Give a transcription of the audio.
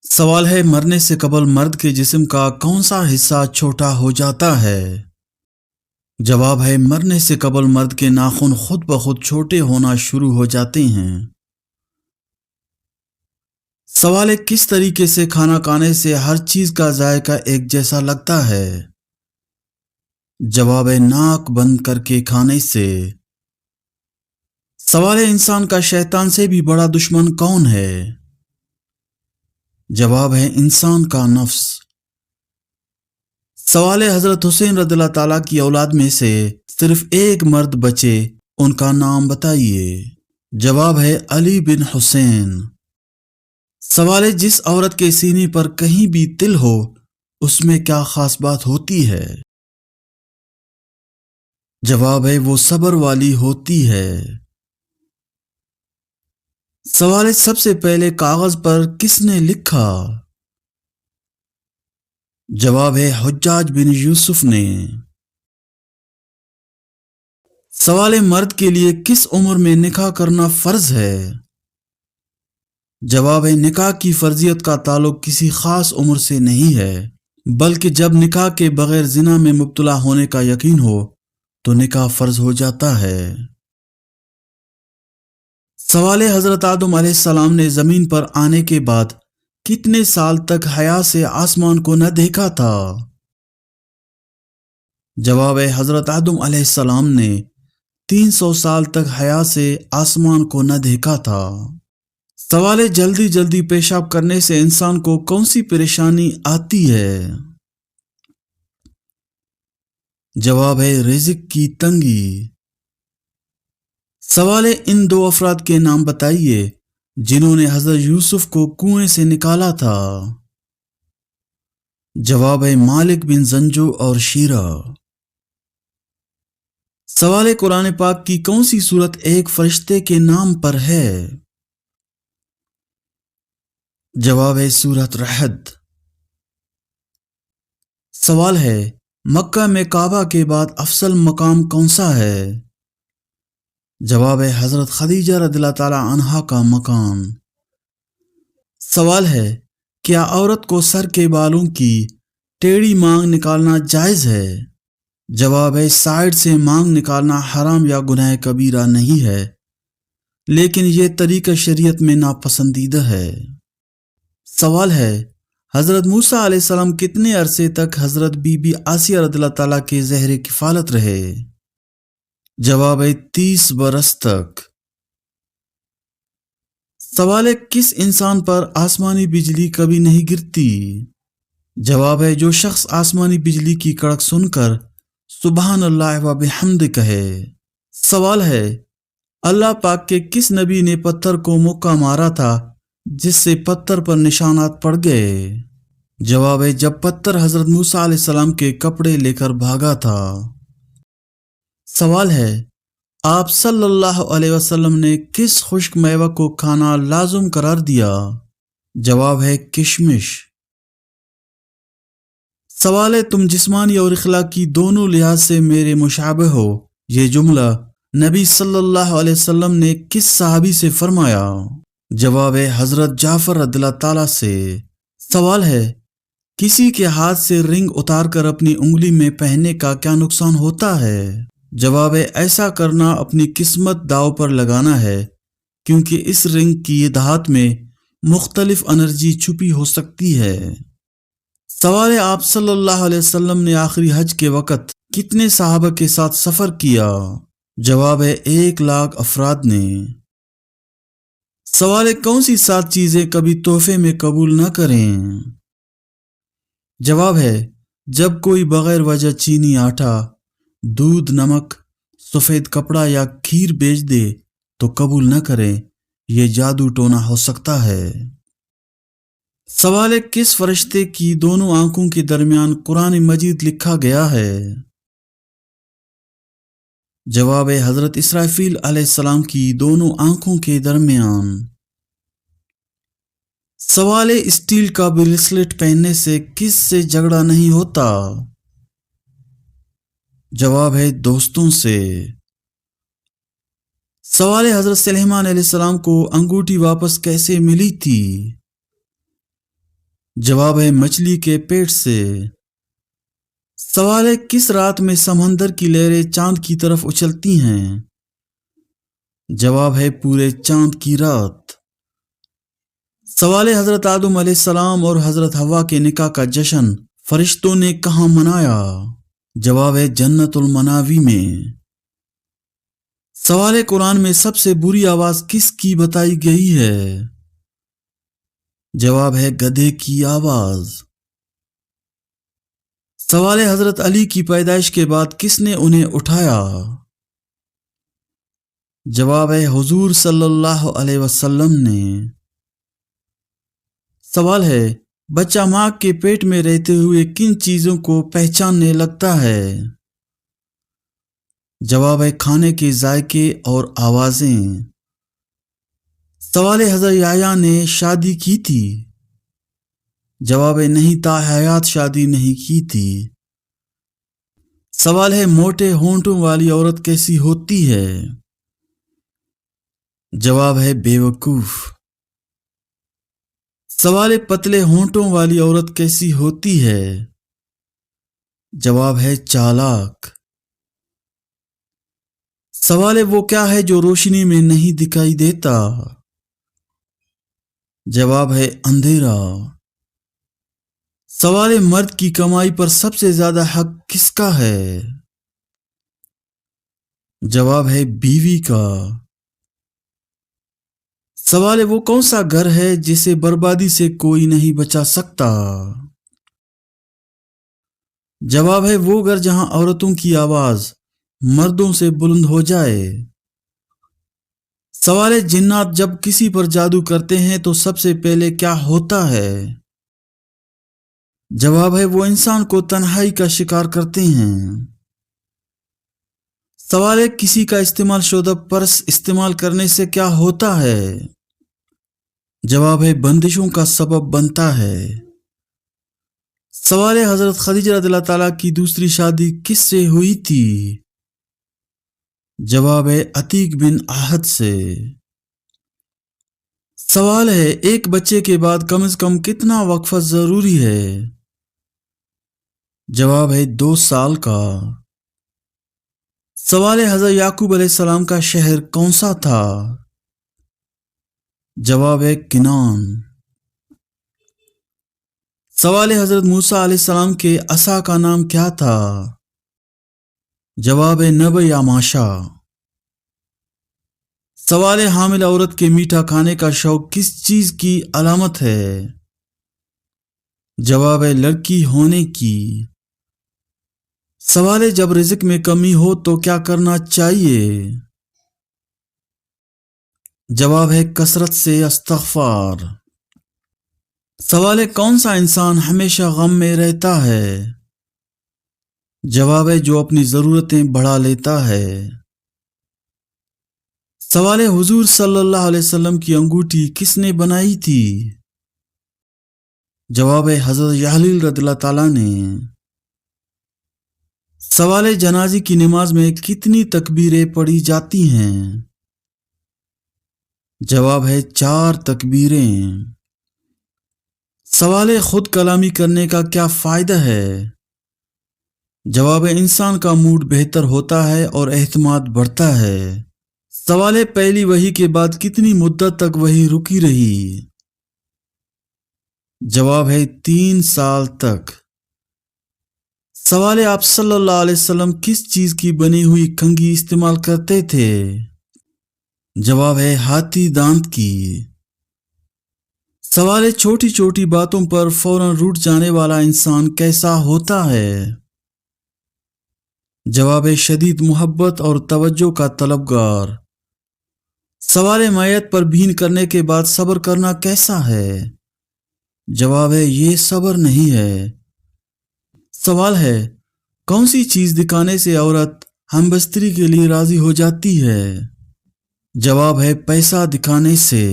سوال ہے مرنے سے قبل مرد کے جسم کا کون سا حصہ چھوٹا ہو جاتا ہے؟ جواب ہے مرنے سے قبل مرد کے ناخن خود بخود چھوٹے ہونا شروع ہو جاتے ہیں۔ سوال ہے کس طریقے سے کھانا کھانے سے ہر چیز کا ذائقہ ایک جیسا لگتا ہے؟ جواب ہے ناک بند کر کے کھانے سے۔ سوال ہے انسان کا شیطان سے بھی بڑا دشمن کون ہے؟ جواب ہے انسان کا نفس۔ سوال ہے حضرت حسین رضی اللہ تعالیٰ کی اولاد میں سے صرف ایک مرد بچے، ان کا نام بتائیے۔ جواب ہے علی بن حسین۔ سوال ہے جس عورت کے سینے پر کہیں بھی تل ہو اس میں کیا خاص بات ہوتی ہے؟ جواب ہے وہ صبر والی ہوتی ہے۔ سوال ہے سب سے پہلے کاغذ پر کس نے لکھا؟ جواب ہے حجاج بن یوسف نے۔ سوال ہے مرد کے لیے کس عمر میں نکاح کرنا فرض ہے؟ جواب ہے نکاح کی فرضیت کا تعلق کسی خاص عمر سے نہیں ہے، بلکہ جب نکاح کے بغیر زنا میں مبتلا ہونے کا یقین ہو تو نکاح فرض ہو جاتا ہے۔ سوال ہے حضرت آدم علیہ السلام نے زمین پر آنے کے بعد کتنے سال تک حیا سے آسمان کو نہ دیکھا تھا؟ جواب ہے حضرت آدم علیہ السلام نے 300 سال تک حیا سے آسمان کو نہ دیکھا تھا۔ سوال ہے جلدی جلدی پیشاب کرنے سے انسان کو کون سی پریشانی آتی ہے؟ جواب ہے رزق کی تنگی۔ سوال ہے ان دو افراد کے نام بتائیے جنہوں نے حضرت یوسف کو کنویں سے نکالا تھا۔ جواب ہے مالک بن زنجو اور شیرہ۔ سوال ہے قرآن پاک کی کون سی سورت ایک فرشتے کے نام پر ہے؟ جواب ہے سورت رحد۔ سوال ہے مکہ میں کعبہ کے بعد افضل مقام کون سا ہے؟ جواب ہے حضرت خدیجہ رضی اللہ تعالی عنہا کا مقام۔ سوال ہے کیا عورت کو سر کے بالوں کی ٹیڑھی مانگ نکالنا جائز ہے؟ جواب ہے سائیڈ سے مانگ نکالنا حرام یا گناہ کبیرہ نہیں ہے، لیکن یہ طریقہ شریعت میں ناپسندیدہ ہے۔ سوال ہے حضرت موسیٰ علیہ السلام کتنے عرصے تک حضرت بی بی آسیہ رضی اللہ تعالیٰ کے زہر کفالت رہے؟ جواب ہے 30 برس تک۔ سوال ہے کس انسان پر آسمانی بجلی کبھی نہیں گرتی؟ جواب ہے جو شخص آسمانی بجلی کی کڑک سن کر سبحان اللہ و بحمد کہے۔ سوال ہے اللہ پاک کے کس نبی نے پتھر کو مکہ مارا تھا جس سے پتھر پر نشانات پڑ گئے؟ جواب ہے جب پتھر حضرت موسیٰ علیہ السلام کے کپڑے لے کر بھاگا تھا۔ سوال ہے آپ صلی اللہ علیہ وسلم نے کس خشک میوہ کو کھانا لازم قرار دیا؟ جواب ہے کشمش۔ سوال ہے تم جسمانی اور اخلاقی دونوں لحاظ سے میرے مشابہ ہو، یہ جملہ نبی صلی اللہ علیہ وسلم نے کس صحابی سے فرمایا؟ جواب ہے حضرت جعفر رضی اللہ تعالیٰ سے۔ سوال ہے کسی کے ہاتھ سے رنگ اتار کر اپنی انگلی میں پہننے کا کیا نقصان ہوتا ہے؟ جواب ہے ایسا کرنا اپنی قسمت داؤ پر لگانا ہے، کیونکہ اس رنگ کی دھات میں مختلف انرجی چھپی ہو سکتی ہے۔ سوال ہے آپ صلی اللہ علیہ وسلم نے آخری حج کے وقت کتنے صحابہ کے ساتھ سفر کیا؟ جواب ہے 1,00,000 افراد نے۔ سوال ہے کون سی 7 چیزیں کبھی تحفے میں قبول نہ کریں؟ جواب ہے جب کوئی بغیر وجہ چینی، آٹا، دودھ، نمک، سفید کپڑا یا کھیر بیچ دے تو قبول نہ کریں، یہ جادو ٹونا ہو سکتا ہے۔ سوال ہے کس فرشتے کی دونوں آنکھوں کے درمیان قرآن مجید لکھا گیا ہے؟ جواب ہے حضرت اسرافیل علیہ السلام کی دونوں آنکھوں کے درمیان۔ سوال ہے اسٹیل کا بریسلٹ پہننے سے کس سے جھگڑا نہیں ہوتا؟ جواب ہے دوستوں سے۔ سوال ہے حضرت سلیمان علیہ السلام کو انگوٹھی واپس کیسے ملی تھی؟ جواب ہے مچھلی کے پیٹ سے۔ سوال ہے کس رات میں سمندر کی لہریں چاند کی طرف اچھلتی ہیں؟ جواب ہے پورے چاند کی رات۔ سوال ہے حضرت آدم علیہ السلام اور حضرت حوا کے نکاح کا جشن فرشتوں نے کہاں منایا؟ جواب ہے جنت المناوی میں۔ سوال ہے قرآن میں سب سے بری آواز کس کی بتائی گئی ہے؟ جواب ہے گدھے کی آواز۔ سوال ہے حضرت علی کی پیدائش کے بعد کس نے انہیں اٹھایا؟ جواب ہے حضور صلی اللہ علیہ وسلم نے۔ سوال ہے بچہ ماں کے پیٹ میں رہتے ہوئے کن چیزوں کو پہچاننے لگتا ہے؟ جواب ہے کھانے کے ذائقے اور آوازیں۔ سوال ہے حضرت یحییٰ نے شادی کی تھی؟ جواب ہے نہیں، تا حیات شادی نہیں کی تھی۔ سوال ہے موٹے ہونٹوں والی عورت کیسی ہوتی ہے؟ جواب ہے بے وقوف۔ سوال ہے پتلے ہونٹوں والی عورت کیسی ہوتی ہے؟ جواب ہے چالاک۔ سوال ہے وہ کیا ہے جو روشنی میں نہیں دکھائی دیتا؟ جواب ہے اندھیرا۔ سوال ہے مرد کی کمائی پر سب سے زیادہ حق کس کا ہے؟ جواب ہے بیوی کا۔ سوال ہے وہ کون سا گھر ہے جسے بربادی سے کوئی نہیں بچا سکتا؟ جواب ہے وہ گھر جہاں عورتوں کی آواز مردوں سے بلند ہو جائے۔ سوال ہے جنات جب کسی پر جادو کرتے ہیں تو سب سے پہلے کیا ہوتا ہے؟ جواب ہے وہ انسان کو تنہائی کا شکار کرتے ہیں۔ سوال ہے کسی کا استعمال شدہ پرس استعمال کرنے سے کیا ہوتا ہے؟ جواب ہے بندشوں کا سبب بنتا ہے۔ سوال ہے حضرت خدیجہ رضی اللہ تعالیٰ کی دوسری شادی کس سے ہوئی تھی؟ جواب ہے عتیق بن احد سے۔ سوال ہے ایک بچے کے بعد کم از کم کتنا وقفہ ضروری ہے؟ جواب ہے 2 سال کا۔ سوال ہے حضرت یعقوب علیہ السلام کا شہر کون سا تھا؟ جواب ہے کنان۔ سوال ہے حضرت موسیٰ علیہ السلام کے عصا کا نام کیا تھا؟ جواب ہے نب یا ماشا۔ سوال ہے حامل عورت کے میٹھا کھانے کا شوق کس چیز کی علامت ہے؟ جواب ہے لڑکی ہونے کی۔ سوال ہے جب رزق میں کمی ہو تو کیا کرنا چاہیے؟ جواب ہے کثرت سے استغفار۔ سوال ہے کون سا انسان ہمیشہ غم میں رہتا ہے؟ جواب ہے جو اپنی ضرورتیں بڑھا لیتا ہے۔ سوال ہے حضور صلی اللہ علیہ وسلم کی انگوٹھی کس نے بنائی تھی؟ جواب ہے حضرت یحلیل رضی اللہ تعالیٰ نے۔ سوال ہے جنازے کی نماز میں کتنی تکبیریں پڑھی جاتی ہیں؟ جواب ہے 4 تکبیریں۔ سوال ہے خود کلامی کرنے کا کیا فائدہ ہے؟ جواب ہے انسان کا موڈ بہتر ہوتا ہے اور اعتماد بڑھتا ہے۔ سوال ہے پہلی وحی کے بعد کتنی مدت تک وحی رکی رہی؟ جواب ہے 3 سال تک۔ سوال ہے آپ صلی اللہ علیہ وسلم کس چیز کی بنی ہوئی کنگھی استعمال کرتے تھے؟ جواب ہے ہاتھی دانت کی۔ سوال ہے چھوٹی چھوٹی باتوں پر فوراً روٹھ جانے والا انسان کیسا ہوتا ہے؟ جواب ہے شدید محبت اور توجہ کا طلبگار۔ سوال ہے میت پر بھین کرنے کے بعد صبر کرنا کیسا ہے؟ جواب ہے یہ صبر نہیں ہے۔ سوال ہے کون سی چیز دکھانے سے عورت ہم بستری کے لیے راضی ہو جاتی ہے؟ جواب ہے پیسہ دکھانے سے۔